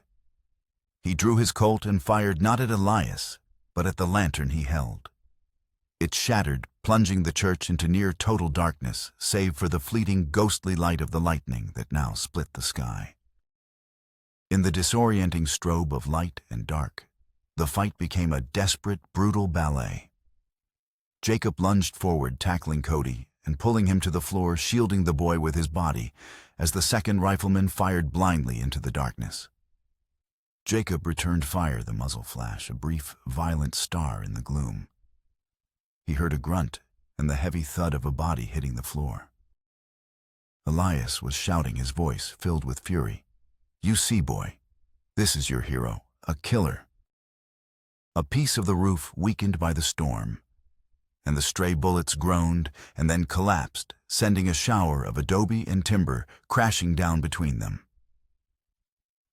He drew his Colt and fired not at Elias, but at the lantern he held. It shattered, plunging the church into near total darkness, save for the fleeting, ghostly light of the lightning that now split the sky. In the disorienting strobe of light and dark, The fight became a desperate, brutal ballet. Jacob lunged forward, tackling Cody and pulling him to the floor, shielding the boy with his body as the second rifleman fired blindly into the darkness. Jacob returned fire, the muzzle flash, a brief, violent star in the gloom. He heard a grunt and the heavy thud of a body hitting the floor. Elias was shouting, his voice filled with fury. "You see, boy, this is your hero, a killer." A piece of the roof weakened by the storm, and the stray bullets groaned and then collapsed, sending a shower of adobe and timber crashing down between them.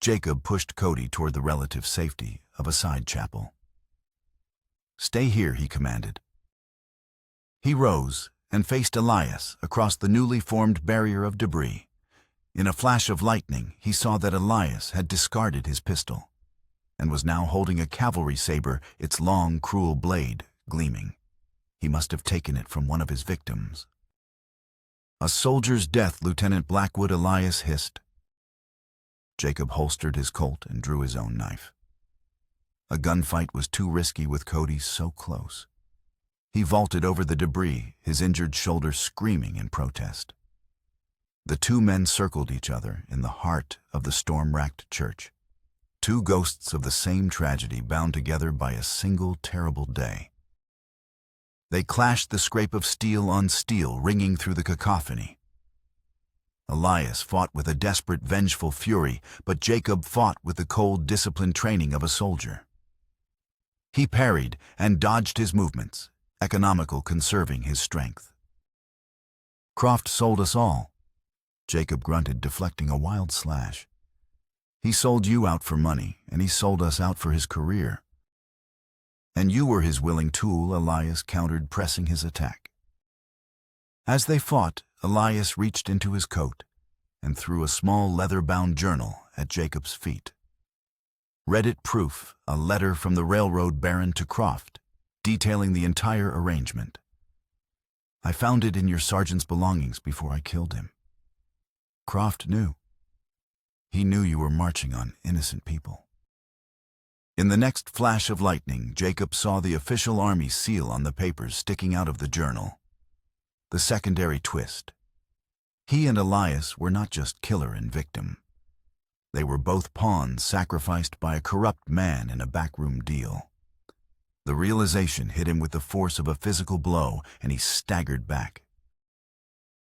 Jacob pushed Cody toward the relative safety of a side chapel. "Stay here," he commanded. He rose and faced Elias across the newly formed barrier of debris. In a flash of lightning, he saw that Elias had discarded his pistol and was now holding a cavalry saber, its long, cruel blade gleaming. He must have taken it from one of his victims. "A soldier's death, Lieutenant Blackwood," Elias hissed. Jacob holstered his Colt and drew his own knife. A gunfight was too risky with Cody so close. He vaulted over the debris, his injured shoulder screaming in protest. The two men circled each other in the heart of the storm-racked church. Two ghosts of the same tragedy bound together by a single terrible day. They clashed, the scrape of steel on steel ringing through the cacophony. Elias fought with a desperate, vengeful fury, but Jacob fought with the cold, disciplined training of a soldier. He parried and dodged his movements, economical, conserving his strength. "Croft sold us all," Jacob grunted, deflecting a wild slash. "He sold you out for money, and he sold us out for his career." "And you were his willing tool," Elias countered, pressing his attack. As they fought, Elias reached into his coat and threw a small leather-bound journal at Jacob's feet. "Read it proof, a letter from the railroad baron to Croft, detailing the entire arrangement. I found it in your sergeant's belongings before I killed him. Croft knew. He knew you were marching on innocent people." In the next flash of lightning, Jacob saw the official army seal on the papers sticking out of the journal. The secondary twist. He and Elias were not just killer and victim. They were both pawns sacrificed by a corrupt man in a backroom deal. The realization hit him with the force of a physical blow, and he staggered back.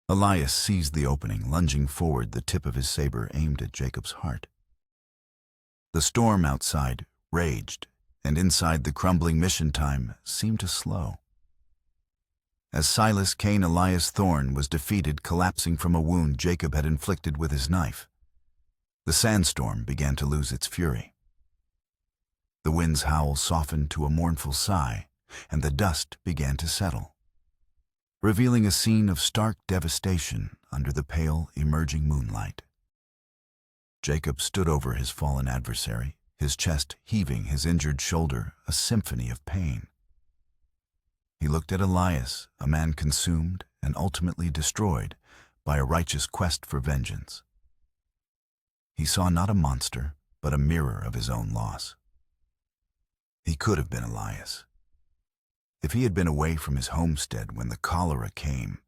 Elias seized the opening, lunging forward, the tip of his saber aimed at Jacob's heart. The storm outside raged, and inside the crumbling mission time seemed to slow. As Silas Cain Elias Thorne was defeated, collapsing from a wound Jacob had inflicted with his knife, the sandstorm began to lose its fury. The wind's howl softened to a mournful sigh, and the dust began to settle, revealing a scene of stark devastation under the pale, emerging moonlight. Jacob stood over his fallen adversary, his chest heaving, his injured shoulder a symphony of pain. He looked at Elias, a man consumed and ultimately destroyed by a righteous quest for vengeance. He saw not a monster, but a mirror of his own loss. He could have been Elias. If he had been away from his homestead when the cholera came,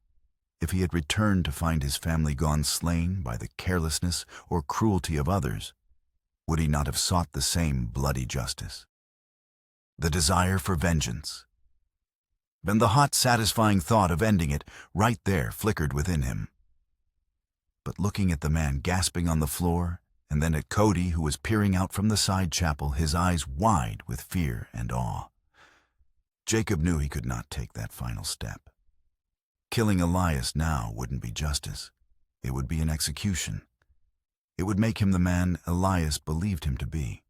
if he had returned to find his family gone slain by the carelessness or cruelty of others, would he not have sought the same bloody justice? The desire for vengeance, and the hot, satisfying thought of ending it right there flickered within him. But looking at the man gasping on the floor, and then at Cody, who was peering out from the side chapel, his eyes wide with fear and awe, Jacob knew he could not take that final step. Killing Elias now wouldn't be justice. It would be an execution. It would make him the man Elias believed him to be.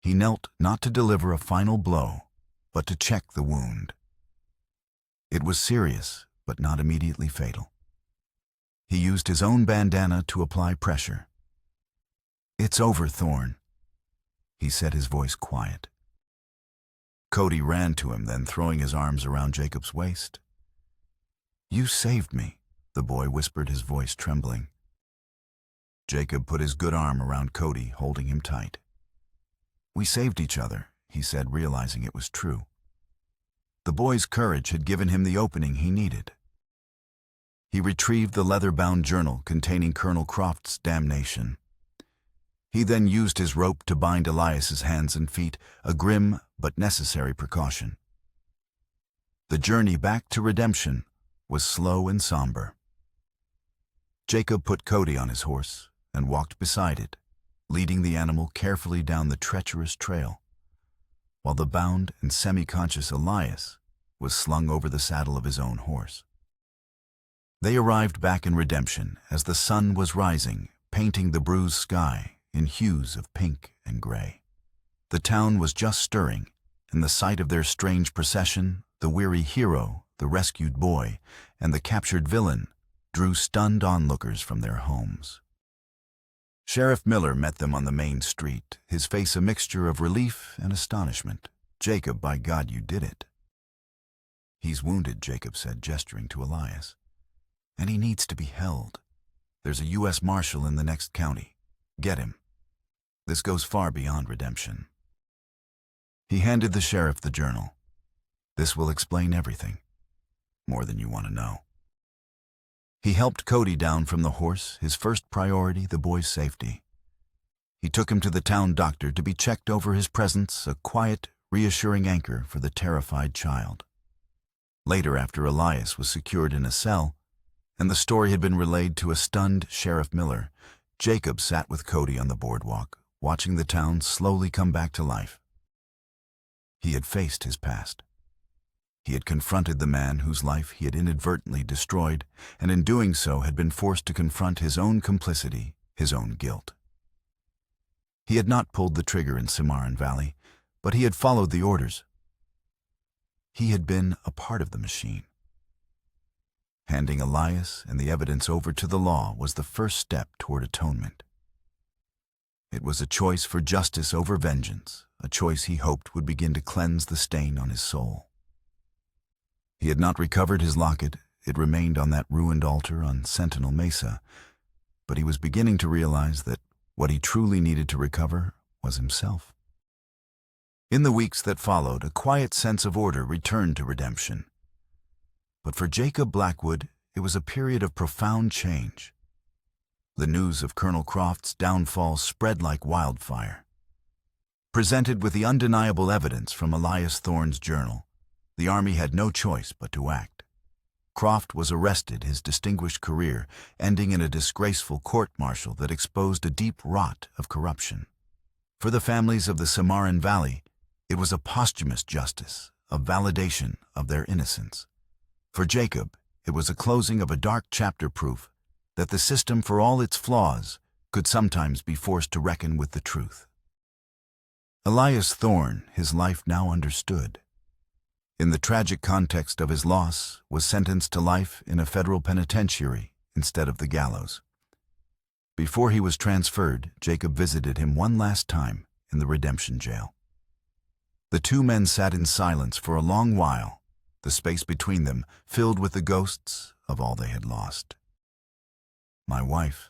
He knelt not to deliver a final blow, but to check the wound. It was serious, but not immediately fatal. He used his own bandana to apply pressure. "It's over, Thorne," he said, his voice quiet. Cody ran to him, then throwing his arms around Jacob's waist. "You saved me," the boy whispered, his voice trembling. Jacob put his good arm around Cody, holding him tight. "We saved each other," he said, realizing it was true. The boy's courage had given him the opening he needed. He retrieved the leather-bound journal containing Colonel Croft's damnation. He then used his rope to bind Elias's hands and feet, a grim but necessary precaution. The journey back to redemption was slow and somber. Jacob put Cody on his horse and walked beside it, leading the animal carefully down the treacherous trail, while the bound and semi-conscious Elias was slung over the saddle of his own horse. They arrived back in redemption as the sun was rising, painting the bruised sky in hues of pink and gray. The town was just stirring, and the sight of their strange procession, the weary hero, the rescued boy, and the captured villain, drew stunned onlookers from their homes. Sheriff Miller met them on the main street, his face a mixture of relief and astonishment. "Jacob, by God, you did it." "He's wounded," Jacob said, gesturing to Elias. "And he needs to be held. There's a U.S. Marshal in the next county. Get him. This goes far beyond redemption." He handed the sheriff the journal. "This will explain everything. More than you want to know." He helped Cody down from the horse, his first priority the boy's safety. He took him to the town doctor to be checked over his presence, a quiet, reassuring anchor for the terrified child. Later, after Elias was secured in a cell, and the story had been relayed to a stunned Sheriff Miller, Jacob sat with Cody on the boardwalk, watching the town slowly come back to life. He had faced his past. He had confronted the man whose life he had inadvertently destroyed, and in doing so had been forced to confront his own complicity, his own guilt. He had not pulled the trigger in Cimarron Valley, but he had followed the orders. He had been a part of the machine. Handing Elias and the evidence over to the law was the first step toward atonement. It was a choice for justice over vengeance, a choice he hoped would begin to cleanse the stain on his soul. He had not recovered his locket. It remained on that ruined altar on Sentinel Mesa, but he was beginning to realize that what he truly needed to recover was himself. In the weeks that followed, a quiet sense of order returned to redemption. But for Jacob Blackwood, it was a period of profound change. The news of Colonel Croft's downfall spread like wildfire. Presented with the undeniable evidence from Elias Thorne's journal, the Army had no choice but to act. Croft was arrested, his distinguished career ending in a disgraceful court-martial that exposed a deep rot of corruption. For the families of the Cimarron Valley, it was a posthumous justice, a validation of their innocence. For Jacob, it was a closing of a dark chapter, proof that the system, for all its flaws, could sometimes be forced to reckon with the truth. Elias Thorne, his life now understood. In the tragic context of his loss, was sentenced to life in a federal penitentiary instead of the gallows. Before he was transferred, Jacob visited him one last time in the redemption jail. The two men sat in silence for a long while, the space between them filled with the ghosts of all they had lost. "My wife,"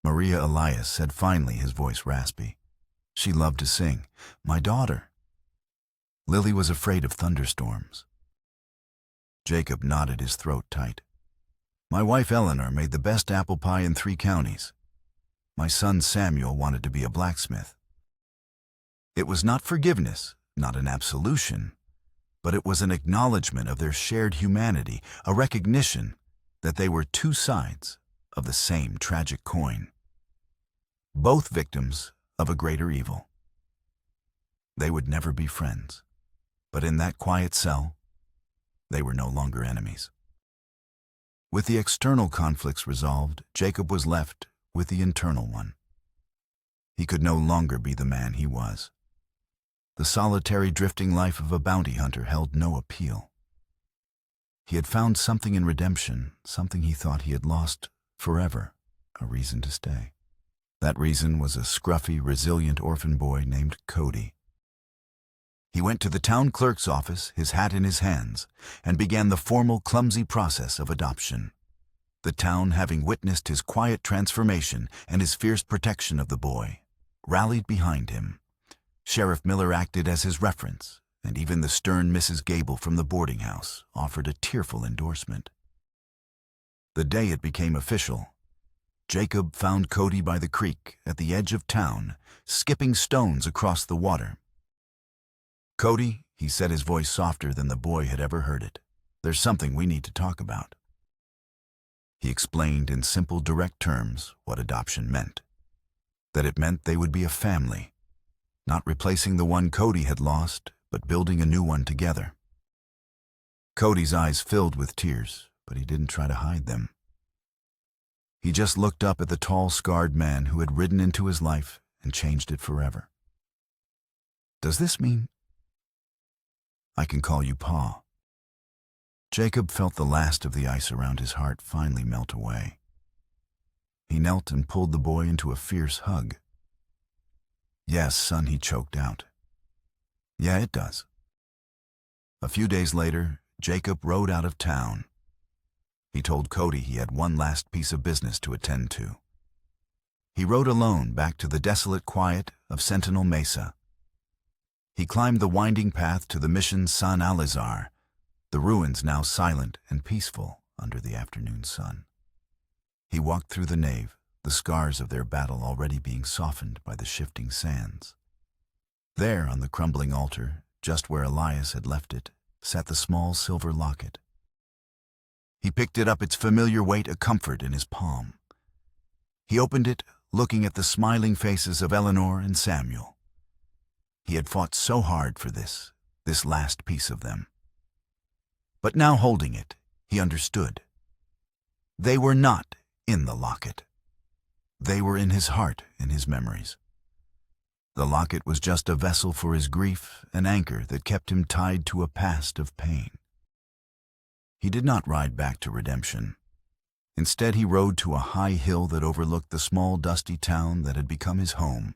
Maria Elias said finally, his voice raspy. She loved to sing. "My daughter." Lily was afraid of thunderstorms. Jacob knotted his throat tight. "My wife Eleanor made the best apple pie in 3 counties. My son Samuel wanted to be a blacksmith." It was not forgiveness, not an absolution, but it was an acknowledgement of their shared humanity, a recognition that they were two sides of the same tragic coin, both victims of a greater evil. They would never be friends, but in that quiet cell, they were no longer enemies. With the external conflicts resolved, Jacob was left with the internal one. He could no longer be the man he was. The solitary drifting life of a bounty hunter held no appeal. He had found something in redemption, something he thought he had lost forever, a reason to stay. That reason was a scruffy, resilient orphan boy named Cody. He went to the town clerk's office, his hat in his hands, and began the formal, clumsy process of adoption. The town, having witnessed his quiet transformation and his fierce protection of the boy, rallied behind him. Sheriff Miller acted as his reference, and even the stern Mrs. Gable from the boarding house offered a tearful endorsement. The day it became official, Jacob found Cody by the creek at the edge of town, skipping stones across the water. "Cody," he said, his voice softer than the boy had ever heard it, "there's something we need to talk about." He explained in simple, direct terms what adoption meant. That it meant they would be a family, not replacing the one Cody had lost, but building a new one together. Cody's eyes filled with tears, but he didn't try to hide them. He just looked up at the tall, scarred man who had ridden into his life and changed it forever. "Does this mean I can call you Pa?" Jacob felt the last of the ice around his heart finally melt away. He knelt and pulled the boy into a fierce hug. "Yes, son," he choked out. "Yeah, it does." A few days later, Jacob rode out of town. He told Cody he had one last piece of business to attend to. He rode alone back to the desolate quiet of Sentinel Mesa. He climbed the winding path to the mission San Alizar, the ruins now silent and peaceful under the afternoon sun. He walked through the nave, the scars of their battle already being softened by the shifting sands. There, on the crumbling altar, just where Elias had left it, sat the small silver locket. He picked it up, its familiar weight a comfort in his palm. He opened it, looking at the smiling faces of Eleanor and Samuel. He had fought so hard for this last piece of them. But now holding it, he understood. They were not in the locket. They were in his heart, in his memories. The locket was just a vessel for his grief, an anchor that kept him tied to a past of pain. He did not ride back to redemption. Instead, he rode to a high hill that overlooked the small, dusty town that had become his home.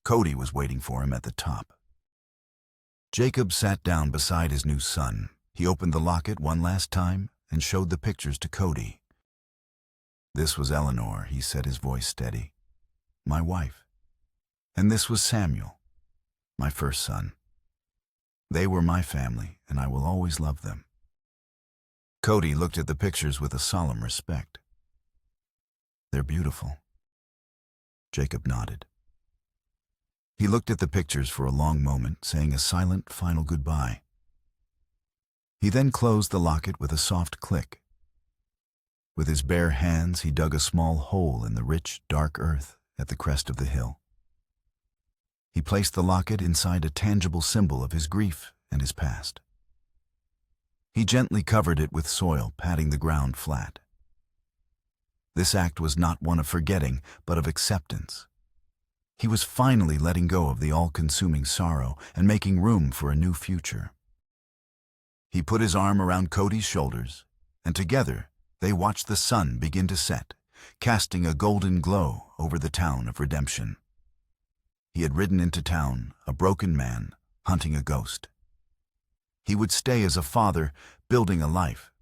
Cody was waiting for him at the top. Jacob sat down beside his new son. He opened the locket one last time and showed the pictures to Cody. "This was Eleanor," he said, his voice steady, "my wife. And this was Samuel, my first son. They were my family, and I will always love them." Cody looked at the pictures with a solemn respect. "They're beautiful." Jacob nodded. He looked at the pictures for a long moment, saying a silent, final goodbye. He then closed the locket with a soft click. With his bare hands, he dug a small hole in the rich, dark earth at the crest of the hill. He placed the locket inside a tangible symbol of his grief and his past. He gently covered it with soil, patting the ground flat. This act was not one of forgetting, but of acceptance. He was finally letting go of the all-consuming sorrow and making room for a new future. He put his arm around Cody's shoulders, and together they watched the sun begin to set, casting a golden glow over the town of redemption. He had ridden into town, a broken man, hunting a ghost. He would stay as a father, building a life,